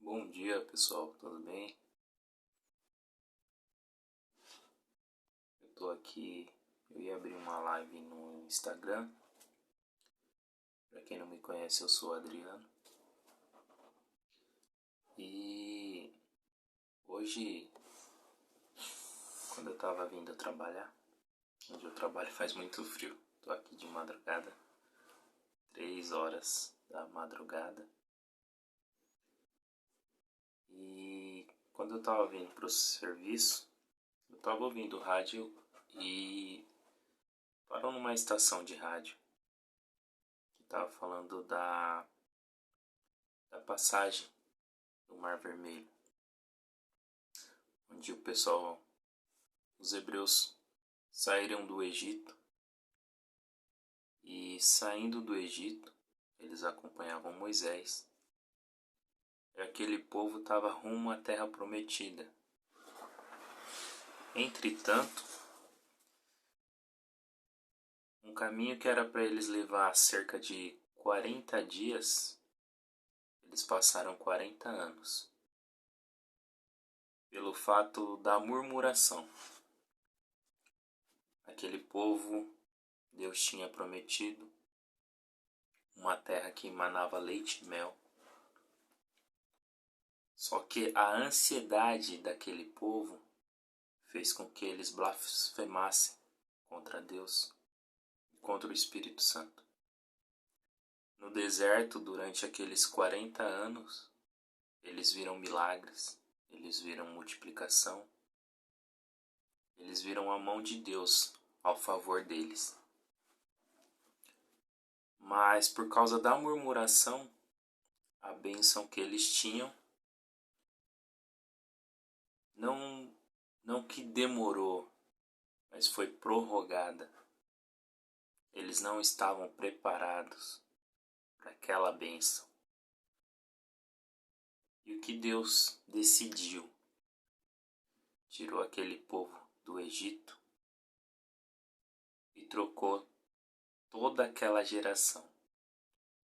Bom dia, pessoal, tudo bem? Eu tô aqui, eu ia abrir uma live no Instagram. Pra quem não me conhece, eu sou o Adriano. E hoje, quando eu tava vindo trabalhar, onde eu trabalho faz muito frio. Tô aqui de madrugada, 3 horas da madrugada. E quando eu tava vindo pro serviço, eu tava ouvindo rádio e parou numa estação de rádio que tava falando da passagem do Mar Vermelho, onde o pessoal, os hebreus, saíram do Egito e, saindo do Egito, eles acompanhavam Moisés. E aquele povo estava rumo à terra prometida. Entretanto, um caminho que era para eles levar cerca de 40 dias, eles passaram 40 anos. Pelo fato da murmuração. Aquele povo, Deus tinha prometido uma terra que emanava leite e mel. Só que a ansiedade daquele povo fez com que eles blasfemassem contra Deus e contra o Espírito Santo. No deserto, durante aqueles 40 anos, eles viram milagres, eles viram multiplicação, eles viram a mão de Deus ao favor deles. Mas por causa da murmuração, a bênção que eles tinham não que demorou, mas foi prorrogada. Eles não estavam preparados para aquela bênção. E o que Deus decidiu? Tirou aquele povo do Egito e trocou toda aquela geração.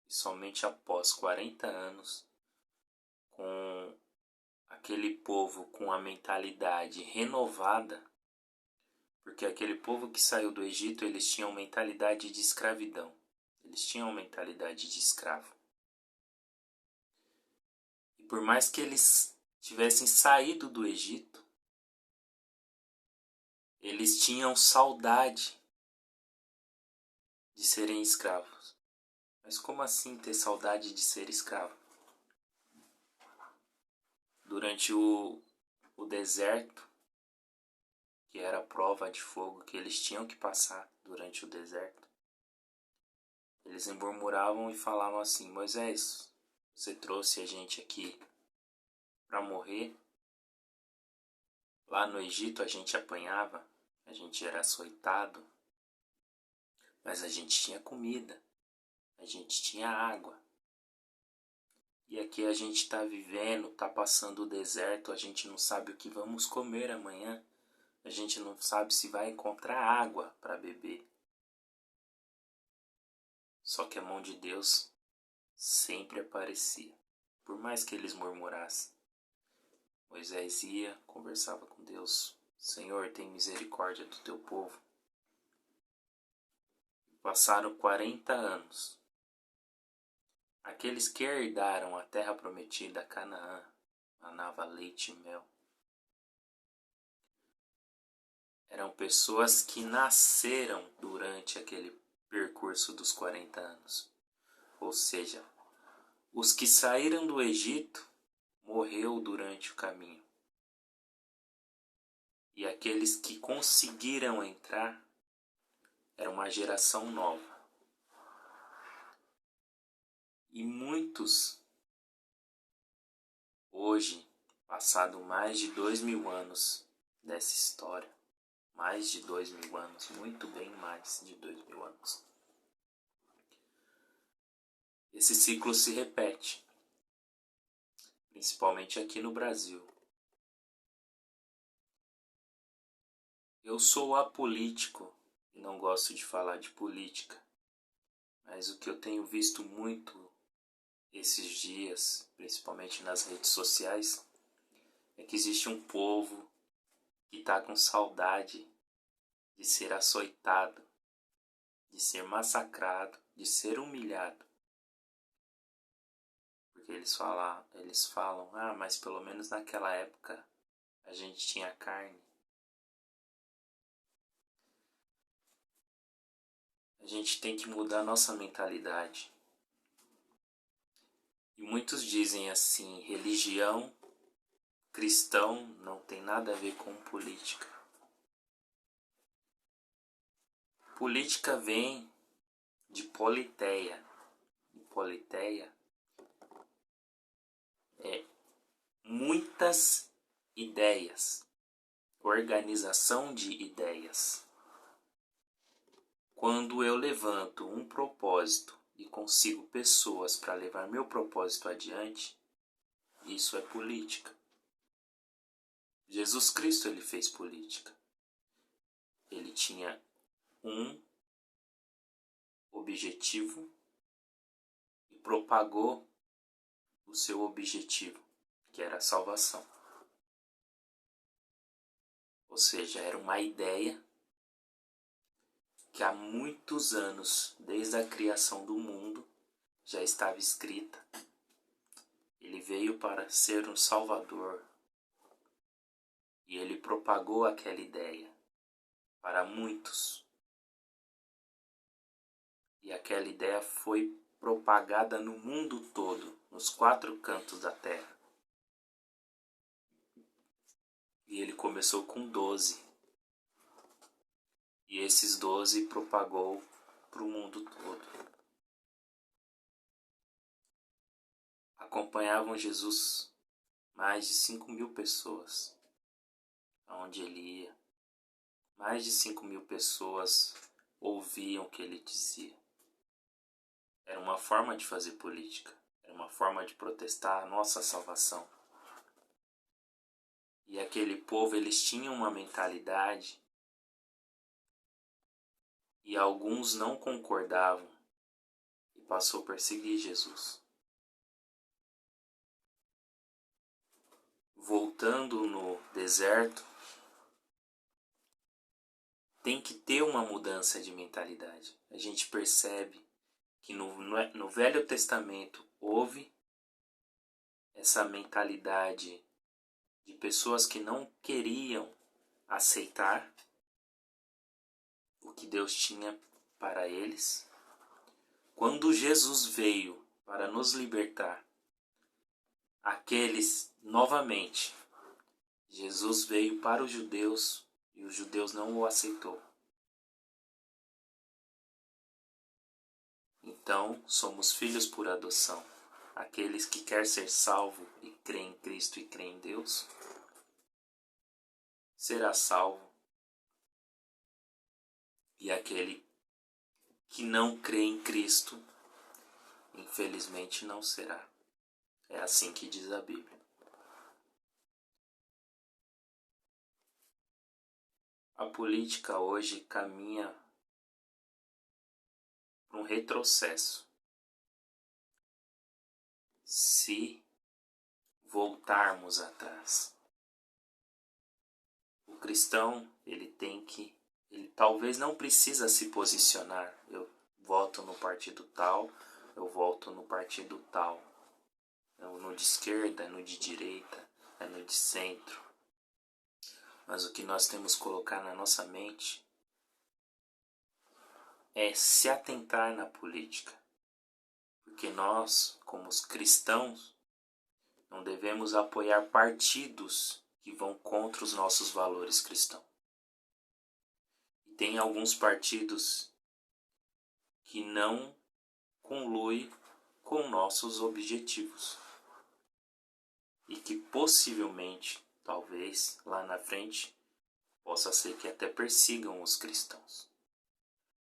E somente após 40 anos, com aquele povo com a mentalidade renovada, porque aquele povo que saiu do Egito, eles tinham mentalidade de escravidão. Eles tinham mentalidade de escravo. E por mais que eles tivessem saído do Egito, eles tinham saudade de serem escravos. Mas como assim ter saudade de ser escravo? Durante o deserto, que era a prova de fogo que eles tinham que passar durante o deserto, eles murmuravam e falavam assim: Moisés, você trouxe a gente aqui para morrer? Lá no Egito a gente apanhava, a gente era açoitado, mas a gente tinha comida, a gente tinha água. E aqui a gente está vivendo, está passando o deserto, a gente não sabe o que vamos comer amanhã, a gente não sabe se vai encontrar água para beber. Só que a mão de Deus sempre aparecia, por mais que eles murmurassem. Moisés ia, conversava com Deus: Senhor, tem misericórdia do teu povo. Passaram 40 anos. Aqueles que herdaram a terra prometida, Canaã, manava leite e mel, eram pessoas que nasceram durante aquele percurso dos 40 anos. Ou seja, os que saíram do Egito morreu durante o caminho. E aqueles que conseguiram entrar era uma geração nova. E muitos, hoje, passado mais de 2000 anos dessa história, mais de 2000 anos, muito bem mais de 2000 anos, esse ciclo se repete, principalmente aqui no Brasil. Eu sou apolítico e não gosto de falar de política, mas o que eu tenho visto muito esses dias, principalmente nas redes sociais, é que existe um povo que está com saudade de ser açoitado, de ser massacrado, de ser humilhado. Porque eles falam, mas pelo menos naquela época a gente tinha carne. A gente tem que mudar nossa mentalidade. E muitos dizem assim, religião, cristão não tem nada a ver com política. Política vem de politeia. E politeia é muitas ideias, organização de ideias. Quando eu levanto um propósito e consigo pessoas para levar meu propósito adiante, isso é política. Jesus Cristo, ele fez política. Ele tinha um objetivo e propagou o seu objetivo, que era a salvação. Ou seja, era uma ideia que há muitos anos, desde a criação do mundo, já estava escrita. Ele veio para ser um Salvador e ele propagou aquela ideia para muitos. E aquela ideia foi propagada no mundo todo, nos 4 cantos da terra. E ele começou com 12. E esses 12 propagou para o mundo todo. Acompanhavam Jesus mais de 5.000 pessoas, aonde ele ia. Mais de 5.000 pessoas ouviam o que ele dizia. Era uma forma de fazer política. Era uma forma de protestar a nossa salvação. E aquele povo, eles tinham uma mentalidade e alguns não concordavam e passou a perseguir Jesus. Voltando no deserto, tem que ter uma mudança de mentalidade. A gente percebe que no Velho Testamento houve essa mentalidade de pessoas que não queriam aceitar o que Deus tinha para eles. Quando Jesus veio para nos libertar, aqueles novamente, Jesus veio para os judeus e os judeus não o aceitou. Então, somos filhos por adoção. Aqueles que querem ser salvo e creem em Cristo e creem em Deus, será salvo. E aquele que não crê em Cristo, infelizmente não será. É assim que diz a Bíblia. A política hoje caminha para um retrocesso. Se voltarmos atrás. O cristão, ele talvez não precisa se posicionar. Eu voto no partido tal, eu voto no partido tal. É no de esquerda, é no de direita, é no de centro. Mas o que nós temos que colocar na nossa mente é se atentar na política. Porque nós, como os cristãos, não devemos apoiar partidos que vão contra os nossos valores cristãos. E tem alguns partidos que não coluem com nossos objetivos. E que possivelmente, talvez, lá na frente, possa ser que até persigam os cristãos.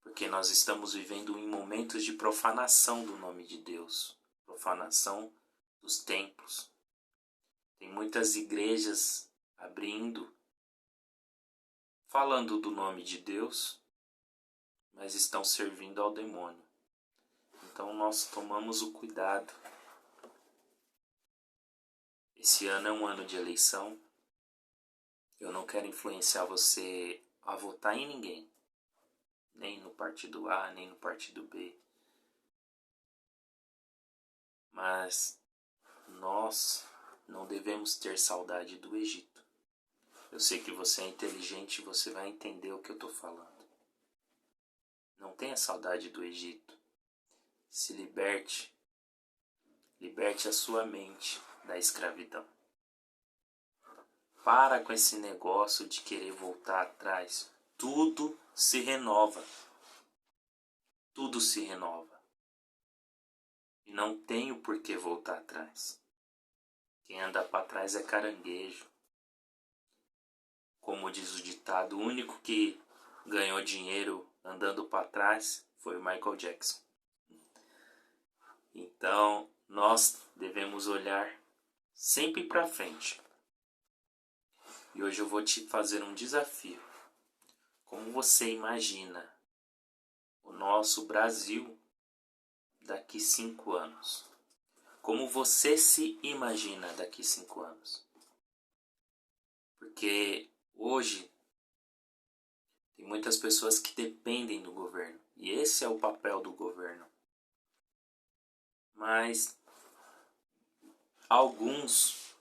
Porque nós estamos vivendo em momentos de profanação do nome de Deus, profanação dos templos. Tem muitas igrejas abrindo, falando do nome de Deus, mas estão servindo ao demônio. Então nós tomamos o cuidado Esse ano é um ano de eleição. Eu não quero influenciar você a votar em ninguém, nem no partido A, nem no partido B. Mas nós não devemos ter saudade do Egito. Eu sei que você é inteligente e você vai entender o que eu estou falando. Não tenha saudade do Egito. Se liberte. Liberte a sua mente da escravidão. Para com esse negócio de querer voltar atrás. Tudo se renova. Tudo se renova. E não tenho por que voltar atrás. Quem anda para trás é caranguejo. Como diz o ditado, o único que ganhou dinheiro andando para trás foi o Michael Jackson. Então, nós devemos olhar sempre para frente. E hoje eu vou te fazer um desafio. Como você imagina o nosso Brasil daqui 5 anos? Como você se imagina daqui 5 anos? Porque hoje tem muitas pessoas que dependem do governo. E esse é o papel do governo. Mas alguns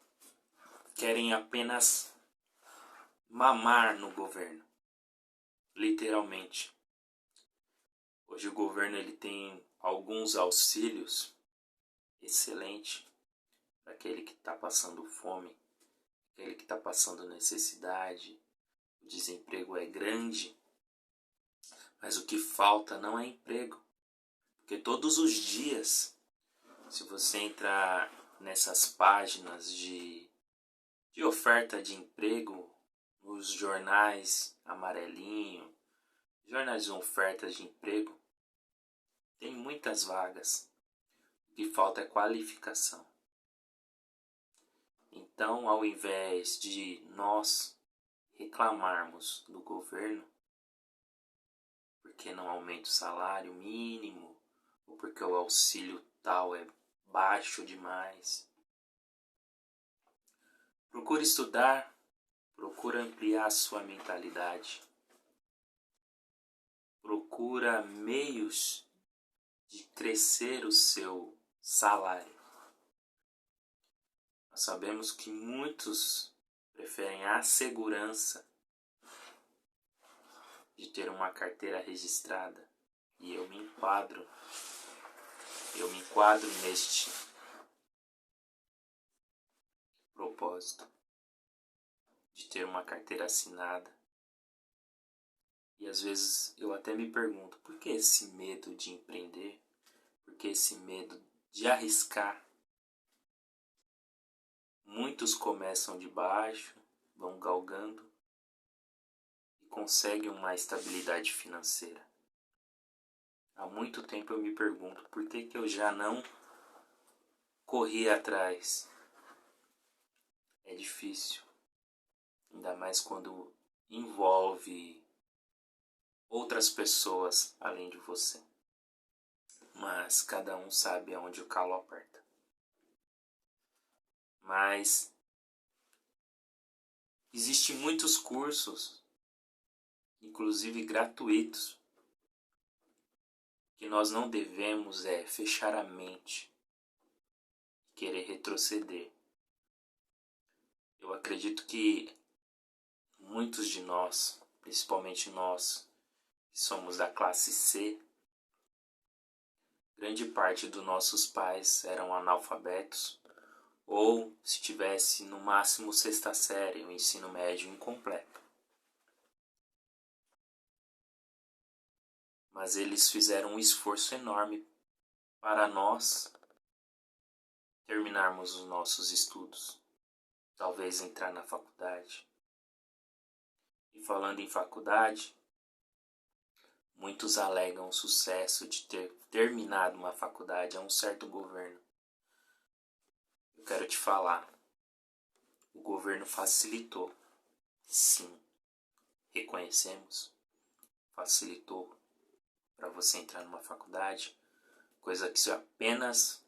querem apenas mamar no governo. Literalmente. Hoje o governo ele tem alguns auxílios excelentes para aquele que está passando fome, aquele que está passando necessidade. O desemprego é grande, mas o que falta não é emprego. Porque todos os dias, se você entrar nessas páginas de oferta de emprego, nos jornais amarelinho, jornais de ofertas de emprego, tem muitas vagas. O que falta é qualificação. Então, ao invés de nós reclamarmos do governo, porque não aumenta o salário mínimo, ou porque o auxílio tal é baixo demais, procure estudar, procure ampliar a sua mentalidade, procura meios de crescer o seu salário. Nós sabemos que muitos preferem a segurança de ter uma carteira registrada, e eu me enquadro neste propósito de ter uma carteira assinada. E às vezes eu até me pergunto, por que esse medo de empreender? Por que esse medo de arriscar? Muitos começam de baixo, vão galgando e conseguem uma estabilidade financeira. Há muito tempo eu me pergunto, por que eu já não corri atrás? É difícil, ainda mais quando envolve outras pessoas além de você. Mas cada um sabe aonde o calo aperta. Mas existem muitos cursos, inclusive gratuitos, que nós não devemos fechar a mente e querer retroceder. Eu acredito que muitos de nós, principalmente nós que somos da classe C, grande parte dos nossos pais eram analfabetos, ou se tivesse no máximo sexta série, o ensino médio incompleto. Mas eles fizeram um esforço enorme para nós terminarmos os nossos estudos, talvez entrar na faculdade. E falando em faculdade, muitos alegam o sucesso de ter terminado uma faculdade a um certo governo. Eu quero te falar, o governo facilitou, sim, reconhecemos, facilitou para você entrar numa faculdade, coisa que apenas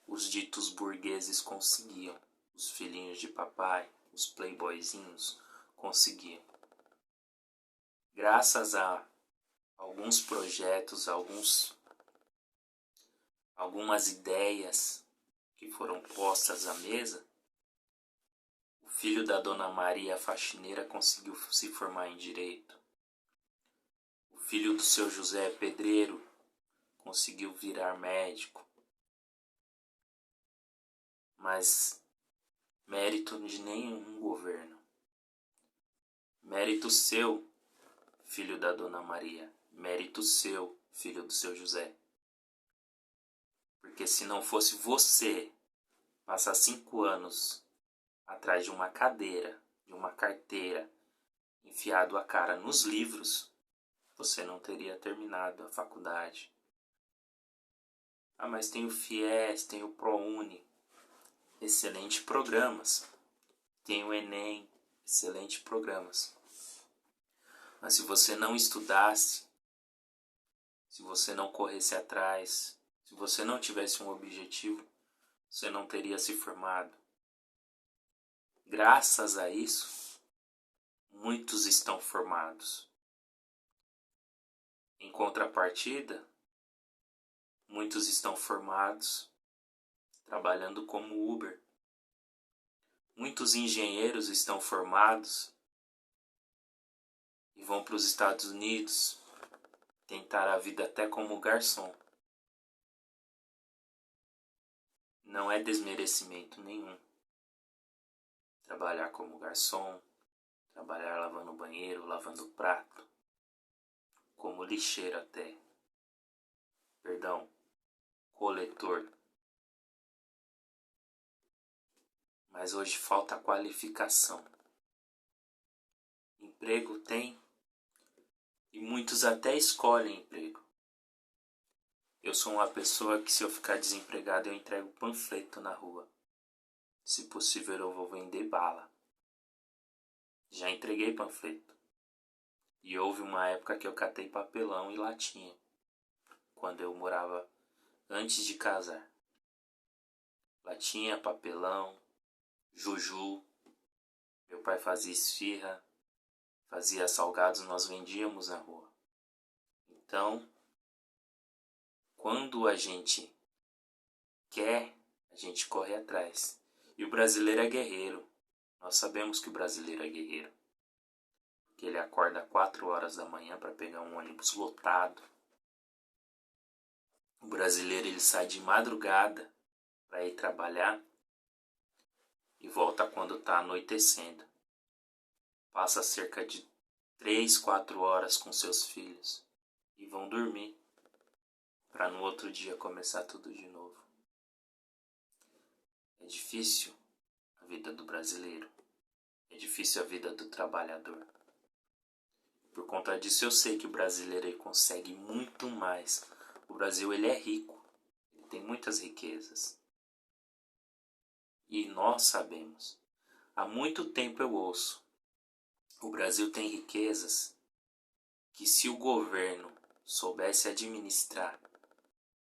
os ditos burgueses conseguiam. os filhinhos de papai, os playboyzinhos conseguiam. Graças a alguns projetos, algumas ideias que foram postas à mesa, o filho da Dona Maria faxineira conseguiu se formar em direito. O filho do seu José pedreiro conseguiu virar médico. Mas mérito de nenhum governo. Mérito seu, filho da Dona Maria. Mérito seu, filho do seu José. Porque se não fosse você passar 5 anos atrás de uma cadeira, de uma carteira, enfiado a cara nos livros, você não teria terminado a faculdade. Ah, mas tem o FIES, tem o ProUni, excelentes programas. Tem o Enem, excelentes programas. Mas se você não estudasse, se você não corresse atrás, se você não tivesse um objetivo, você não teria se formado. Graças a isso, muitos estão formados. Em contrapartida, muitos estão formados trabalhando como Uber. Muitos engenheiros estão formados e vão para os Estados Unidos tentar a vida até como garçom. Não é desmerecimento nenhum. Trabalhar como garçom, trabalhar lavando banheiro, lavando prato, como lixeiro até. Perdão, coletor. Mas hoje falta qualificação. Emprego tem e muitos até escolhem emprego. Eu sou uma pessoa que, se eu ficar desempregado, eu entrego panfleto na rua. Se possível, eu vou vender bala. Já entreguei panfleto. E houve uma época que eu catei papelão e latinha, quando eu morava antes de casar. Latinha, papelão, juju. Meu pai fazia esfirra, fazia salgados, nós vendíamos na rua. Então, quando a gente quer, a gente corre atrás. E o brasileiro é guerreiro. Nós sabemos que o brasileiro é guerreiro. Que ele acorda 4 horas da manhã para pegar um ônibus lotado. O brasileiro, ele sai de madrugada para ir trabalhar e volta quando está anoitecendo. Passa cerca de 3, 4 horas com seus filhos e vão dormir para no outro dia começar tudo de novo. É difícil a vida do brasileiro. É difícil a vida do trabalhador. Por conta disso eu sei que o brasileiro, ele consegue muito mais. O Brasil, ele é rico. Ele tem muitas riquezas. E nós sabemos. Há muito tempo eu ouço. O Brasil tem riquezas que, se o governo soubesse administrar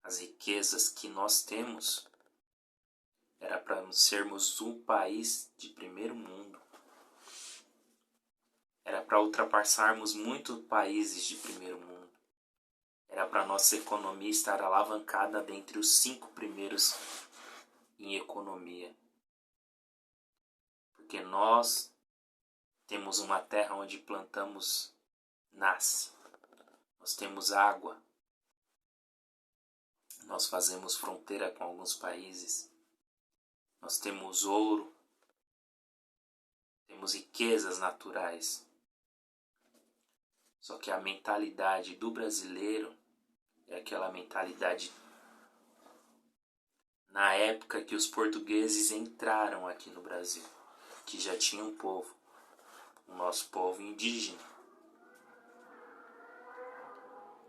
as riquezas que nós temos, era para sermos um país de primeiro mundo. Era para ultrapassarmos muitos países de primeiro mundo. Era para nossa economia estar alavancada dentre os 5 primeiros em economia. Porque nós temos uma terra onde plantamos nasce. Nós temos água. Nós fazemos fronteira com alguns países. Nós temos ouro. Temos riquezas naturais. Só que a mentalidade do brasileiro é aquela mentalidade na época que os portugueses entraram aqui no Brasil, que já tinha um povo, o nosso povo indígena,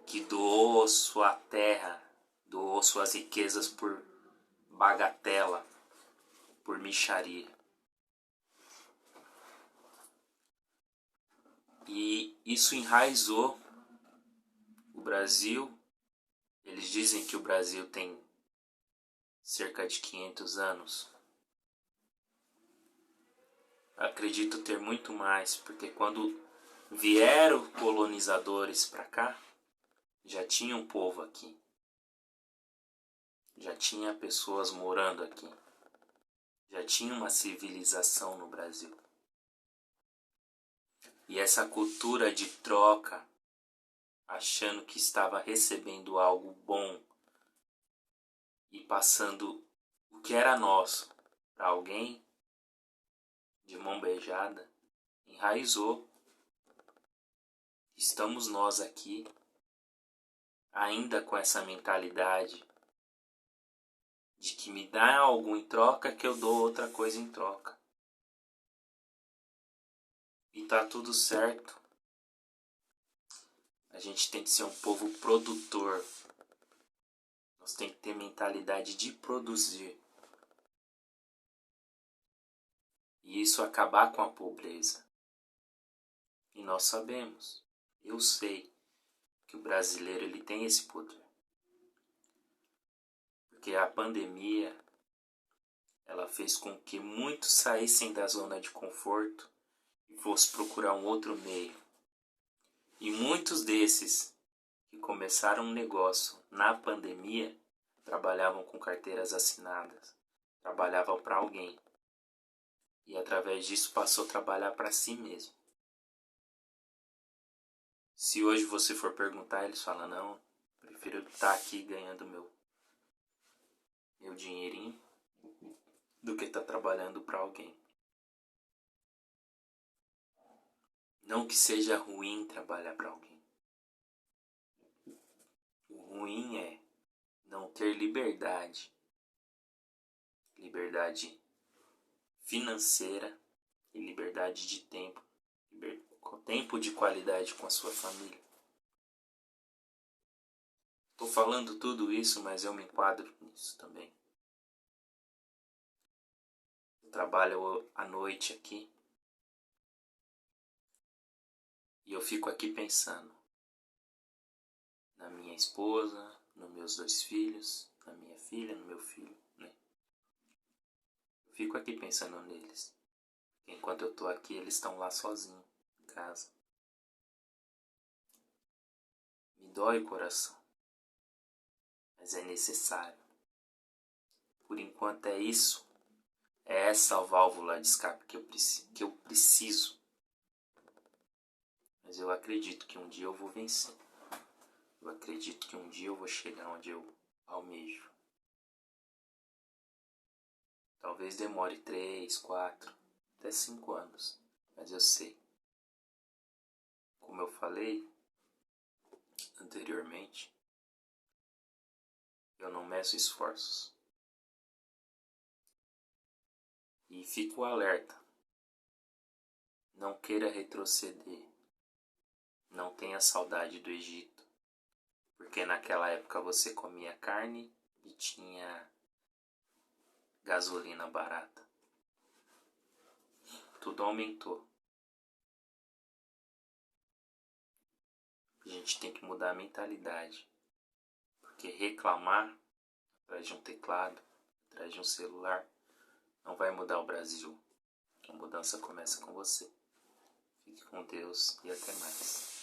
que doou sua terra, doou suas riquezas por bagatela, por mixaria. E isso enraizou o Brasil. Eles dizem que o Brasil tem cerca de 500 anos. acredito ter muito mais, porque quando vieram colonizadores para cá, já tinha um povo aqui. Já tinha pessoas morando aqui. Já tinha uma civilização no Brasil. E essa cultura de troca, achando que estava recebendo algo bom e passando o que era nosso para alguém, de mão beijada, enraizou. Estamos nós aqui, ainda com essa mentalidade de que me dá algo em troca que eu dou outra coisa em troca. E tá tudo certo. A gente tem que ser um povo produtor. Nós temos que ter mentalidade de produzir. E isso acabar com a pobreza. E nós sabemos, eu sei, que o brasileiro ele tem esse poder. Porque a pandemia, ela fez com que muitos saíssem da zona de conforto e fossem procurar um outro meio. E muitos desses que começaram um negócio na pandemia trabalhavam com carteiras assinadas, trabalhavam para alguém. E através disso passou a trabalhar para si mesmo. Se hoje você for perguntar, eles falam, não, prefiro estar aqui ganhando meu dinheirinho do que estar trabalhando para alguém. Não que seja ruim trabalhar para alguém. O ruim é não ter liberdade. Liberdade financeira e liberdade de tempo. Tempo de qualidade com a sua família. Estou falando tudo isso, mas eu me enquadro nisso também. Eu trabalho à noite aqui. E eu fico aqui pensando na minha esposa, nos meus 2 filhos, na minha filha, no meu filho, né? Eu fico aqui pensando neles. Enquanto eu tô aqui, eles estão lá sozinhos, em casa. Me dói o coração, mas é necessário. Por enquanto é isso. É essa válvula de escape que eu preciso. Mas eu acredito que um dia eu vou vencer. Eu acredito que um dia eu vou chegar onde eu almejo. Talvez demore 3, 4, até 5 anos. Mas eu sei. Como eu falei anteriormente, eu não meço esforços. E fico alerta. Não queira retroceder. Não tenha saudade do Egito. Porque naquela época você comia carne e tinha gasolina barata. Tudo aumentou. A gente tem que mudar a mentalidade. Porque reclamar atrás de um teclado, atrás de um celular, não vai mudar o Brasil. A mudança começa com você. Fique com Deus e até mais.